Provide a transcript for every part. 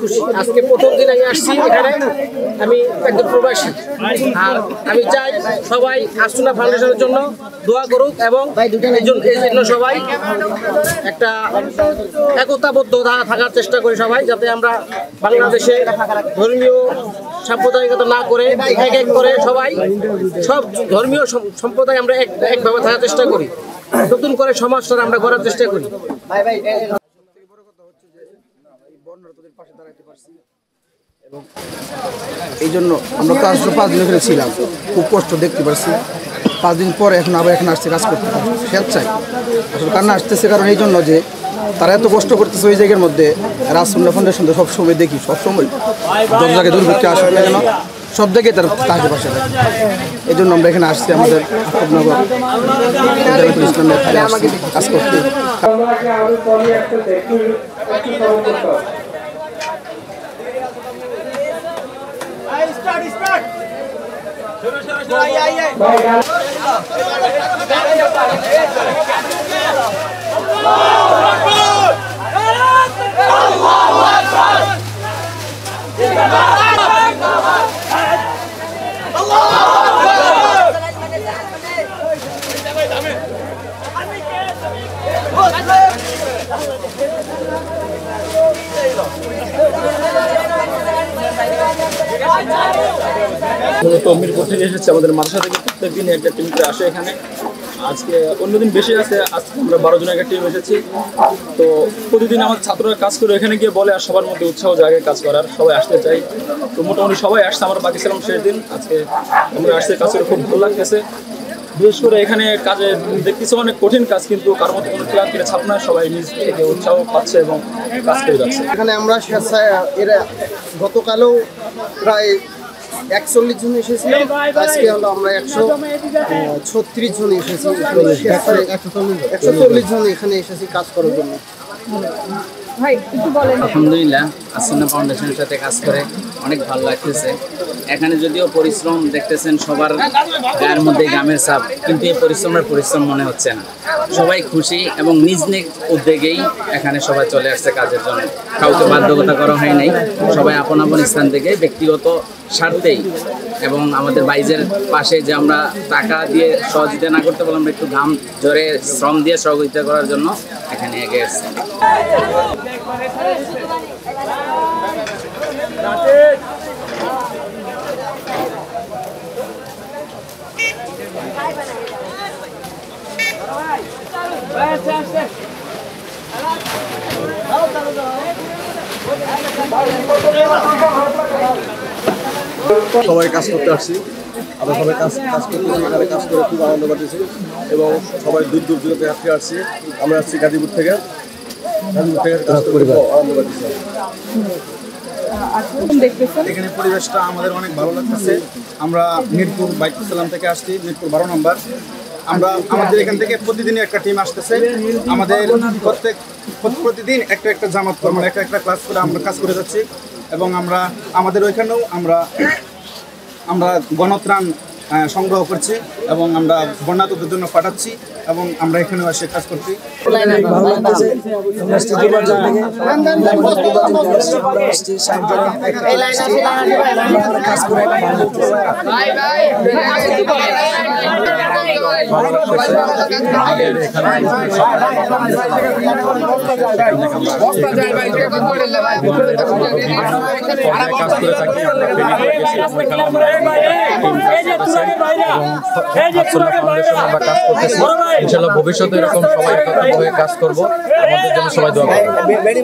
খুশি। আজকে প্রথম দিন আমি আসছি এখানে, আমি একজন প্রবাসী, আর আমি চাই সবাই আসুনা ফাউন্ডেশনের জন্য দোয়া করুক এবং এই জন্য সবাই একটা একতাবদ্ধ থাকার চেষ্টা করি সবাই, যাতে আমরা বাংলাদেশে ধর্মীয় সাম্প্রদায়িকতা না করে এক এক করে সবাই সব ধর্মীয় সম্প্রদায় আমরা একভাবে থাকার চেষ্টা করি, নতুন করে সমাজটা আমরা গড়ার চেষ্টা করি। এই জন্য আমরা তো আসলে 5 দিন এখানে ছিলাম, খুব কষ্ট দেখতে পাচ্ছি। 5 দিন পরে এখন আবার এখানে আসছে কাজ করতে, স্বেচ্ছায় আসলে কান্না আসতেছে। কারণ এই জন্য যে তারা এত কষ্ট করতেছে ওই জায়গার মধ্যে। রাসুন্নাহ ফাউন্ডেশন সবসময় দেখি, সবসময় যত জায়গায় দুর্ভিক্ষ আসুক না কেন সব জায়গায় তারা তাকে পাশে থাকে। এই জন্য আমরা এখানে আসছি আমাদের আহমদনগর ইসলামের কাজ করতে। মিরপুর থেকে এসেছে, আমাদের মাদ্রাসা থেকে প্রত্যেক দিন একটা টিম করে আসে এখানে। আজকে অন্যদিন বেশি আছে, আজকে আমরা 12 জন একটা টিম এসেছি। তো প্রতিদিন আমার ছাত্ররা কাজ করে এখানে গিয়ে বলে, আর সবার মধ্যে উৎসাহ জায়গায় কাজ করার, সবাই আসতে চাই। তো মোটামুটি সবাই আসছে, আমরা বাকি ছিলাম শেষ দিন। আজকে আমরা আসতে কাজ করে খুব ভালো লাগতেছে। বিশেষ করে এখানে কাজে দেখতেছি অনেক কঠিন কাজ, কিন্তু কার মধ্যে কোনো ক্লান্তির ছাপ না, সবাই নিজ থেকে উৎসাহ পাচ্ছে এবং কাজ করে যাচ্ছে। এখানে আমরা এরা গতকালও প্রায় 41 জন এসেছিলাম, আজকে হলো আমরা 136 জন এসেছি, 140 জন এখানে এসেছি কাজ করার জন্য। আলহামদুলিল্লাহ, আসুন্নাহ ফাউন্ডেশনের সাথে কাজ করে অনেক ভালো লাগতেছে। এখানে যদিও পরিশ্রম দেখতেছেন, সবার গায়ের মধ্যে গ্রামের চাপ, কিন্তু এই পরিশ্রম মনে হচ্ছে না। সবাই খুশি এবং নিজ নিজ উদ্যোগেই এখানে সবাই চলে আসছে কাজের জন্য, কাউকে বাধ্যকতা করা হয় নাই। সবাই আপন আপন স্থান থেকে ব্যক্তিগত স্বার্থেই এবং আমাদের বাইজের পাশে যে আমরা টাকা দিয়ে সহযোগিতা না করতে পারলাম, আমরা একটু ঘাম ঝরে শ্রম দিয়ে সহযোগিতা করার জন্য এখানে এগিয়ে আসছি। সবাই কাজ করতে আসছি, আমরা সবাই কাজ করতে এখানে কাজ করে খুব আনন্দ পাচ্ছি এবং সবাই দূর দূর দূর থেকে আসছি। আমরা আসছি গাজীপুর থেকে কাজ করে আনন্দ পাচ্ছি। এখানে পরিবেশটা আমাদের অনেক ভালো লাগতেছে। আমরা মিরপুর বাইতুসালাম থেকে আসছি, মিরপুর 12 নম্বর। আমাদের এখান থেকে প্রতিদিনই একটা টিম আসতেছে। আমাদের প্রতিদিন একটা জামাত কর্ম, একটা ক্লাস করে আমরা কাজ করে যাচ্ছি এবং আমাদের ওইখানেও আমরা গণত্রাণ সংগ্রহ করছি এবং আমরা বন্যাতদের জন্য পাঠাচ্ছি এবং আমরা এখানেও এসে কাজ করছি। ইনশাআল্লাহ ভবিষ্যতে এরকম সবাই একত্রিত কাজ করব, আমাদের জন্য সবাই দোয়া করবেন।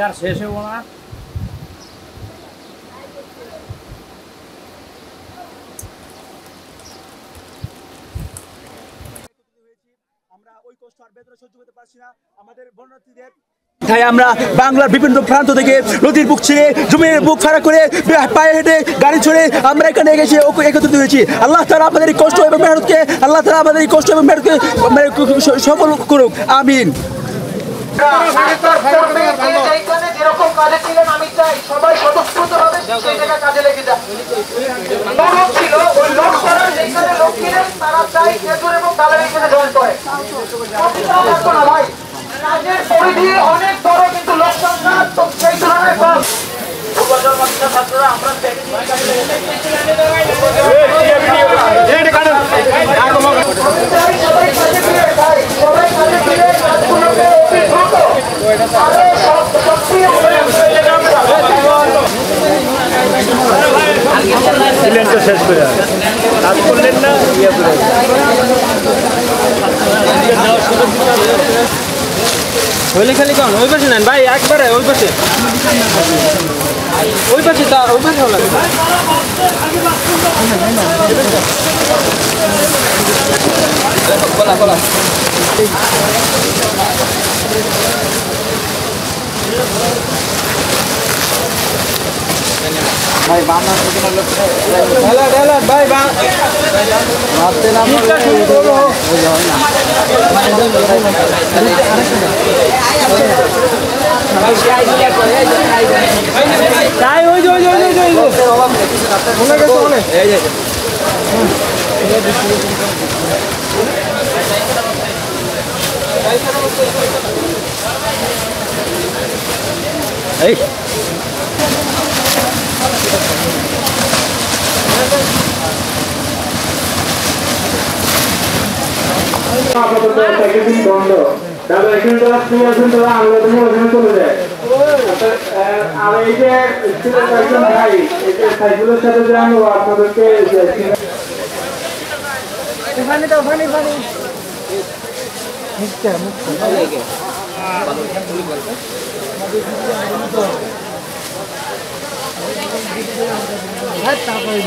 আর শেষ হবো না। তাই আমরা বাংলার বিভিন্ন প্রান্ত থেকে নদীর বুক ছেড়ে জমির বুক ফাড়া করে পায়ে হেঁটে গাড়ি ছড়ে আমরা এখানে এসে একত্রিত হয়েছি। আল্লাহ তাআলা আমাদের এই কষ্ট এবং মেহনতকে আল্লাহ তাআলা আমাদের এই কষ্ট এবং মেহনতকে সফল করুক, আমিন। যেরকম কাজে ছিলেন আমি চাই সবাই স্বতঃস্ফূর্তভাবে সেই জায়গায় কাজে লেগে যান। লোক ছিল ওই লোক করার যেখানে লোক ছিলেন তারা চাই খেজুর এবং ডালের এখানে জয়েন করে। না ভাই, কাজের পরিধি অনেক বড় কিন্তু লোক সংখ্যা তো সেই তুলনায় কম। ছাত্ররা আমরা সবাই কাজে ফিরে ভাই, সবাই কাজে ফিরে কাজগুলোকে অতি দ্রুত শেষ করে কাজ করলেন না হইলে খালি কন ওই পাশে নেন ভাই, একবারে ওই পাশে ওই পাশে হলো ভাই বাংলা ভাই তাই ওই এই বন্ধ তাহলে এখানে যারা ফ্রি আছেন তারা আলাদা ওখানে চলে যায়। আর এই যে একজন ভাই এই যে সাইকেলের সাথে যে আমি আপনাদেরকে তারপরে